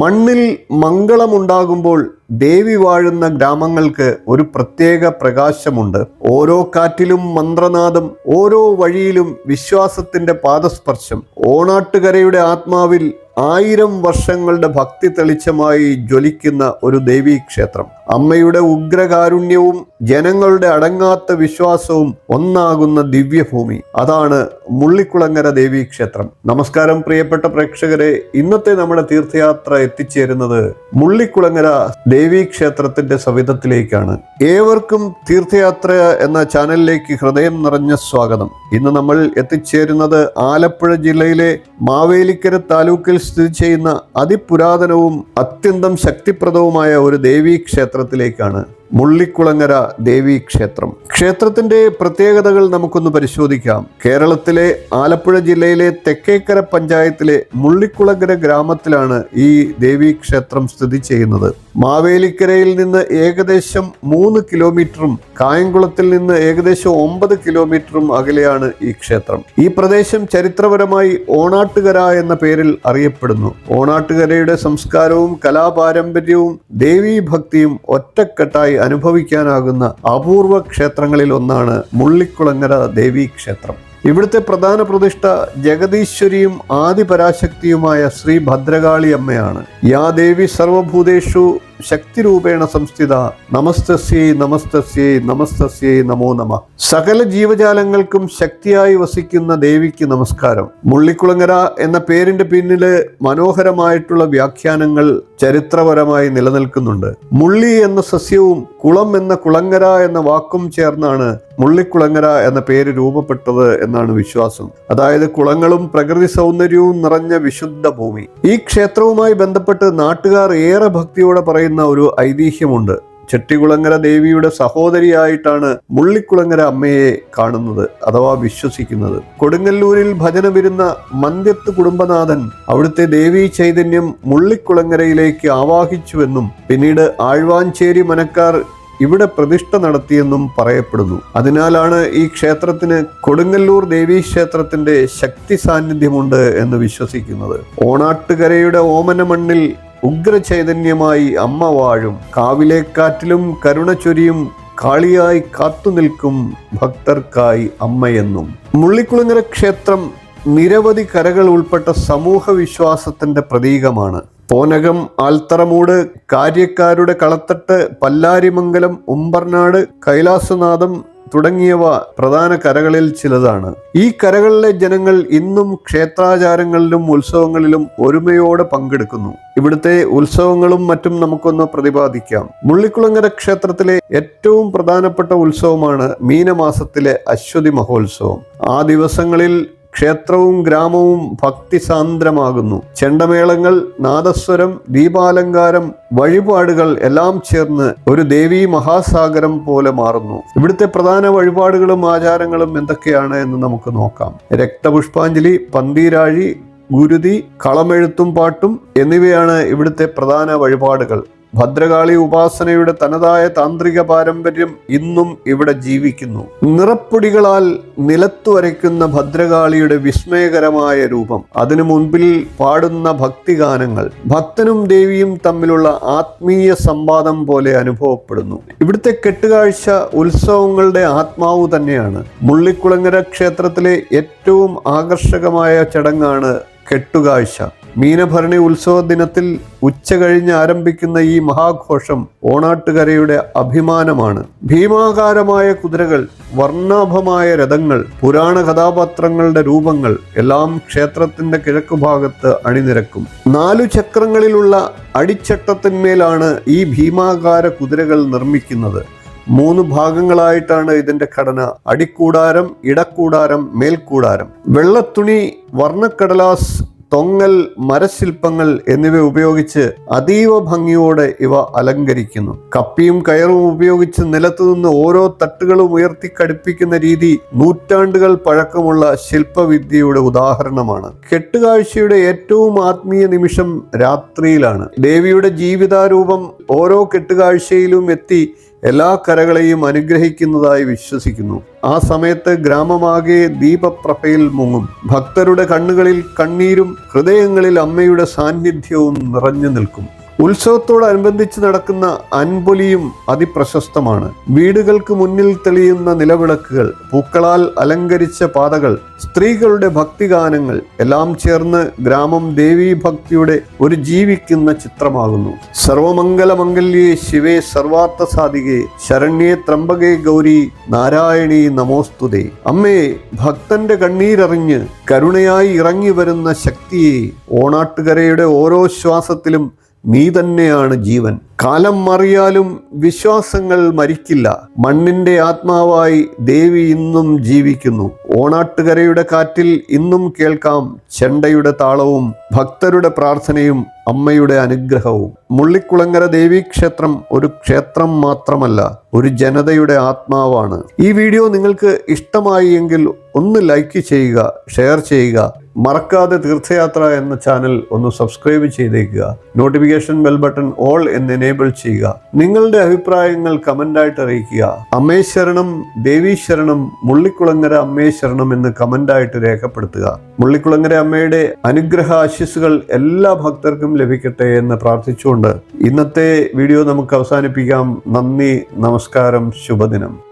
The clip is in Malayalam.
മണ്ണിൽ മംഗളമുണ്ടാകുമ്പോൾ ദേവി വാഴുന്ന ഗ്രാമങ്ങൾക്ക് ഒരു പ്രത്യേക പ്രകാശമുണ്ട്. ഓരോ കാറ്റിലും മന്ത്രനാദം, ഓരോ വഴിയിലും വിശ്വാസത്തിന്റെ പാദസ്പർശം. ഓണാട്ടുകരയുടെ ആത്മാവിൽ 1000 വർഷങ്ങളുടെ ഭക്തി തെളിച്ചമായി ജ്വലിക്കുന്ന ഒരു ദേവീക്ഷേത്രം. അമ്മയുടെ ഉഗ്രകാരുണ്യവും ജനങ്ങളുടെ അടങ്ങാത്ത വിശ്വാസവും ഒന്നാകുന്ന ദിവ്യഭൂമി. അതാണ് മുള്ളിക്കുളങ്ങര ദേവീക്ഷേത്രം. നമസ്കാരം പ്രിയപ്പെട്ട പ്രേക്ഷകരെ, ഇന്നത്തെ നമ്മുടെ തീർത്ഥയാത്ര എത്തിച്ചേരുന്നത് മുള്ളിക്കുളങ്ങര ദേവീക്ഷേത്രത്തിന്റെ സവിധത്തിലേക്കാണ്. ഏവർക്കും തീർത്ഥയാത്ര എന്ന ചാനലിലേക്ക് ഹൃദയം നിറഞ്ഞ സ്വാഗതം. ഇന്ന് നമ്മൾ എത്തിച്ചേരുന്നത് ആലപ്പുഴ ജില്ലയിലെ മാവേലിക്കര താലൂക്കിൽ സ്ഥിതി ചെയ്യുന്ന അതിപുരാതനവും അത്യന്തം ശക്തിപ്രദവുമായ ഒരു ദേവീക്ഷേത്രത്തിലേക്കാണ്. മുള്ളിക്കുളങ്ങര ദേവീക്ഷേത്രം. ക്ഷേത്രത്തിന്റെ പ്രത്യേകതകൾ നമുക്കൊന്ന് പരിശോധിക്കാം. കേരളത്തിലെ ആലപ്പുഴ ജില്ലയിലെ തെക്കേക്കര പഞ്ചായത്തിലെ മുള്ളിക്കുളങ്ങര ഗ്രാമത്തിലാണ് ഈ ദേവീക്ഷേത്രം സ്ഥിതി ചെയ്യുന്നത്. മാവേലിക്കരയിൽ നിന്ന് ഏകദേശം 3 കിലോമീറ്ററും കായംകുളത്തിൽ നിന്ന് ഏകദേശം 9 കിലോമീറ്ററും അകലെയാണ് ഈ ക്ഷേത്രം. ഈ പ്രദേശം ചരിത്രപരമായി ഓണാട്ടുകര എന്ന പേരിൽ അറിയപ്പെടുന്നു. ഓണാട്ടുകരയുടെ സംസ്കാരവും കലാപാരമ്പര്യവും ദേവീഭക്തിയും ഒറ്റക്കെട്ടായി അനുഭവിക്കാനാകുന്ന അപൂർവ ക്ഷേത്രങ്ങളിൽ ഒന്നാണ് മുള്ളിക്കുളങ്ങര ദേവീക്ഷേത്രം. ഇവിടുത്തെ പ്രധാന പ്രതിഷ്ഠ ജഗദീശ്വരിയും ആദിപരാശക്തിയുമായ ശ്രീ ഭദ്രകാളി അമ്മയാണ്. യാ ദേവി സർവഭൂതേഷു ശക്തിരൂപേണ സംസ്ഥിത നമസ്തസ്യൈ നമസ്തസ്യൈ നമസ്തസ്യൈ നമോ നമഃ. സകല ജീവജാലങ്ങൾക്കും ശക്തിയായി വസിക്കുന്ന ദേവിക്ക് നമസ്കാരം. മുള്ളിക്കുളങ്ങര എന്ന പേരിന്റെ പിന്നില് മനോഹരമായിട്ടുള്ള വ്യാഖ്യാനങ്ങൾ ചരിത്രപരമായി നിലനിൽക്കുന്നുണ്ട്. മുള്ളി എന്ന സസ്യവും കുളം എന്ന കുളങ്ങര എന്ന വാക്കും ചേർന്നാണ് മുള്ളിക്കുളങ്ങര എന്ന പേര് രൂപപ്പെട്ടത് എന്നാണ് വിശ്വാസം. അതായത് കുളങ്ങളും പ്രകൃതി സൗന്ദര്യവും നിറഞ്ഞ വിശുദ്ധ ഭൂമി. ഈ ക്ഷേത്രവുമായി ബന്ധപ്പെട്ട് നാട്ടുകാർ ഏറെ ഭക്തിയോടെ പറയുന്ന ഒരു ഐതിഹ്യമുണ്ട്. ചെട്ടികുളങ്ങര ദേവിയുടെ സഹോദരിയായിട്ടാണ് മുള്ളിക്കുളങ്ങര അമ്മയെ കാണുന്നത് അഥവാ വിശ്വസിക്കുന്നത്. കൊടുങ്ങല്ലൂരിൽ ഭജന വരുന്ന മന്ത്യത്ത് കുടുംബനാഥൻ അവിടുത്തെ ദേവീ ചൈതന്യം മുള്ളിക്കുളങ്ങരയിലേക്ക് ആവാഹിച്ചുവെന്നും പിന്നീട് ആഴ്വാഞ്ചേരി മനക്കാർ ഇവിടെ പ്രതിഷ്ഠ നടത്തിയെന്നും പറയപ്പെടുന്നു. അതിനാലാണ് ഈ ക്ഷേത്രത്തിന് കൊടുങ്ങല്ലൂർ ദേവീക്ഷേത്രത്തിന്റെ ശക്തി സാന്നിധ്യമുണ്ട് എന്ന് വിശ്വസിക്കുന്നത്. ഓണാട്ടുകരയുടെ ഓമന മണ്ണിൽ ഉഗ്രചൈതന്യമായി അമ്മ വാഴും. കാവിലേക്കാറ്റിലും കരുണ ചൊരിയും കാളിയായി കാത്തുനിൽക്കും ഭക്തർക്കായി അമ്മയെന്നും. മുള്ളിക്കുളങ്ങര ക്ഷേത്രം നിരവധി കരകൾ ഉൾപ്പെട്ട സമൂഹ വിശ്വാസത്തിന്റെ പ്രതീകമാണ്. പോനകം, ആൽത്തറമൂട്, കാര്യക്കാരുടെ കളത്തട്ട്, പല്ലാരിമംഗലം, ഉമ്പർനാട്, കൈലാസനാഥം തുടങ്ങിയവ പ്രധാന കരകളിൽ ചിലതാണ്. ഈ കരകളിലെ ജനങ്ങൾ ഇന്നും ക്ഷേത്രാചാരങ്ങളിലും ഉത്സവങ്ങളിലും ഒരുമയോടെ പങ്കെടുക്കുന്നു. ഇവിടുത്തെ ഉത്സവങ്ങളും മറ്റും നമുക്കൊന്ന് പ്രതിപാദിക്കാം. മുള്ളിക്കുളങ്ങര ക്ഷേത്രത്തിലെ ഏറ്റവും പ്രധാനപ്പെട്ട ഉത്സവമാണ് മീനമാസത്തിലെ അശ്വതി മഹോത്സവം. ആ ദിവസങ്ങളിൽ ക്ഷേത്രവും ഗ്രാമവും ഭക്തിസാന്ദ്രമാകുന്നു. ചെണ്ടമേളങ്ങൾ, നാദസ്വരം, ദീപാലങ്കാരം, വഴിപാടുകൾ എല്ലാം ചേർന്ന് ഒരു ദേവീ മഹാസാഗരം പോലെ മാറുന്നു. ഇവിടുത്തെ പ്രധാന വഴിപാടുകളും ആചാരങ്ങളും എന്തൊക്കെയാണ് എന്ന് നമുക്ക് നോക്കാം. രക്തപുഷ്പാഞ്ജലി, പന്തീരാഴി, ഗുരുതി, കളമെഴുത്തും പാട്ടും എന്നിവയാണ് ഇവിടുത്തെ പ്രധാന വഴിപാടുകൾ. ഭദ്രകാളി ഉപാസനയുടെ തനതായ താന്ത്രിക പാരമ്പര്യം ഇന്നും ഇവിടെ ജീവിക്കുന്നു. നിറപ്പൊടികളാൽ നിലത്തു വരയ്ക്കുന്ന ഭദ്രകാളിയുടെ വിസ്മയകരമായ രൂപം, അതിനു മുൻപിൽ പാടുന്ന ഭക്തിഗാനങ്ങൾ ഭക്തനും ദേവിയും തമ്മിലുള്ള ആത്മീയ സംവാദം പോലെ അനുഭവപ്പെടുന്നു. ഇവിടുത്തെ കെട്ടുകാഴ്ച ഉത്സവങ്ങളുടെ ആത്മാവ് തന്നെയാണ്. മുള്ളിക്കുളങ്ങര ക്ഷേത്രത്തിലെ ഏറ്റവും ആകർഷകമായ ചടങ്ങാണ് കെട്ടുകാഴ്ച. മീനഭരണി ഉത്സവ ദിനത്തിൽ ഉച്ച കഴിഞ്ഞ് ആരംഭിക്കുന്ന ഈ മഹാഘോഷം ഓണാട്ടുകരയുടെ അഭിമാനമാണ്. ഭീമാകാരമായ കുതിരകൾ, വർണ്ണാഭമായ രഥങ്ങൾ, പുരാണ കഥാപാത്രങ്ങളുടെ രൂപങ്ങൾ എല്ലാം ക്ഷേത്രത്തിന്റെ കിഴക്കുഭാഗത്ത് അണിനിരക്കും. 4 ചക്രങ്ങളിലുള്ള അടിച്ചട്ടത്തിന്മേലാണ് ഈ ഭീമാകാര കുതിരകൾ നിർമ്മിക്കുന്നത്. 3 ഭാഗങ്ങളായിട്ടാണ് ഇതിന്റെ ഘടന. അടിക്കൂടാരം, ഇടക്കൂടാരം, മേൽക്കൂടാരം. വെള്ളത്തുണി, വർണ്ണക്കടലാസ്, തൊങ്ങൽ, മരശില്പങ്ങൾ എന്നിവ ഉപയോഗിച്ച് അതീവ ഭംഗിയോടെ ഇവ അലങ്കരിക്കുന്നു. കപ്പിയും കയറും ഉപയോഗിച്ച് നിലത്തുനിന്ന് ഓരോ തട്ടുകളും ഉയർത്തി ഘടിപ്പിക്കുന്ന രീതി നൂറ്റാണ്ടുകൾ പഴക്കമുള്ള ശില്പവിദ്യയുടെ ഉദാഹരണമാണ്. കെട്ടുകാഴ്ചയുടെ ഏറ്റവും ആത്മീയ നിമിഷം രാത്രിയിലാണ്. ദേവിയുടെ ജീവിതാരൂപം ഓരോ കെട്ടുകാഴ്ചയിലും എത്തി എല്ലാ കരകളെയും അനുഗ്രഹിക്കുന്നതായി വിശ്വസിക്കുന്നു. ആ സമയത്ത് ഗ്രാമമാകെ ദീപപ്രഭയിൽ മുങ്ങും. ഭക്തരുടെ കണ്ണുകളിൽ കണ്ണീരും ഹൃദയങ്ങളിൽ അമ്മയുടെ സാന്നിധ്യവും നിറഞ്ഞു നിൽക്കും. ഉത്സവത്തോടനുബന്ധിച്ച് നടക്കുന്ന അൻപൊലിയും അതിപ്രശസ്തമാണ്. വീടുകൾക്ക് മുന്നിൽ തെളിയുന്ന നിലവിളക്കുകൾ, പൂക്കളാൽ അലങ്കരിച്ച പാതകൾ, സ്ത്രീകളുടെ ഭക്തിഗാനങ്ങൾ എല്ലാം ചേർന്ന് ഗ്രാമം ദേവീഭക്തിയുടെ ഒരു ജീവിക്കുന്ന ചിത്രമാകുന്നു. സർവമംഗലമംഗല്യേ ശിവേ സർവാർത്ഥ സാധികേ ശരണ്യേ ത്രംബകേ ഗൗരി നാരായണീ നമോസ്തുതേ. അമ്മേ, ഭക്തന്റെ കണ്ണീരറിഞ്ഞ് കരുണയായി ഇറങ്ങി വരുന്ന ശക്തിയെ, ഓണാട്ടുകരയുടെ ഓരോ ശ്വാസത്തിലും നീ തന്നെയാണ് ജീവൻ. കാലം മാറിയാലും വിശ്വാസങ്ങൾ മരിക്കില്ല. മണ്ണിന്റെ ആത്മാവായി ദേവി ഇന്നും ജീവിക്കുന്നു. ഓണാട്ടുകരയുടെ കാറ്റിൽ ഇന്നും കേൾക്കാം ചെണ്ടയുടെ താളവും ഭക്തരുടെ പ്രാർത്ഥനയും അമ്മയുടെ അനുഗ്രഹവും. മുള്ളിക്കുളങ്ങര ദേവീക്ഷേത്രം ഒരു ക്ഷേത്രം മാത്രമല്ല, ഒരു ജനതയുടെ ആത്മാവാണ്. ഈ വീഡിയോ നിങ്ങൾക്ക് ഇഷ്ടമായി എങ്കിൽ ഒന്ന് ലൈക്ക് ചെയ്യുക, ഷെയർ ചെയ്യുക. മറക്കാതെ തീർത്ഥയാത്ര എന്ന ചാനൽ ഒന്ന് സബ്സ്ക്രൈബ് ചെയ്തേക്കുക. നോട്ടിഫിക്കേഷൻ ബെൽ ബട്ടൺ ഓൾ എന്ന് എനേബിൾ ചെയ്യുക. നിങ്ങളുടെ അഭിപ്രായങ്ങൾ കമൻ്റായിട്ട് അറിയിക്കുക. അമ്മേ ശരണം, ദേവീ ശരണം, മുള്ളിക്കുളങ്ങര അമ്മേ ശരണം എന്ന് കമൻ്റായിട്ട് രേഖപ്പെടുത്തുക. മുള്ളിക്കുളങ്ങര അമ്മയുടെ അനുഗ്രഹ ആശീസ്സുകൾ എല്ലാ ഭക്തർക്കും ലഭിക്കട്ടെ എന്ന് പ്രാർത്ഥിച്ചുകൊണ്ട് ഇന്നത്തെ വീഡിയോ നമുക്ക് അവസാനിപ്പിക്കാം. നന്ദി, നമസ്കാരം, ശുഭദിനം.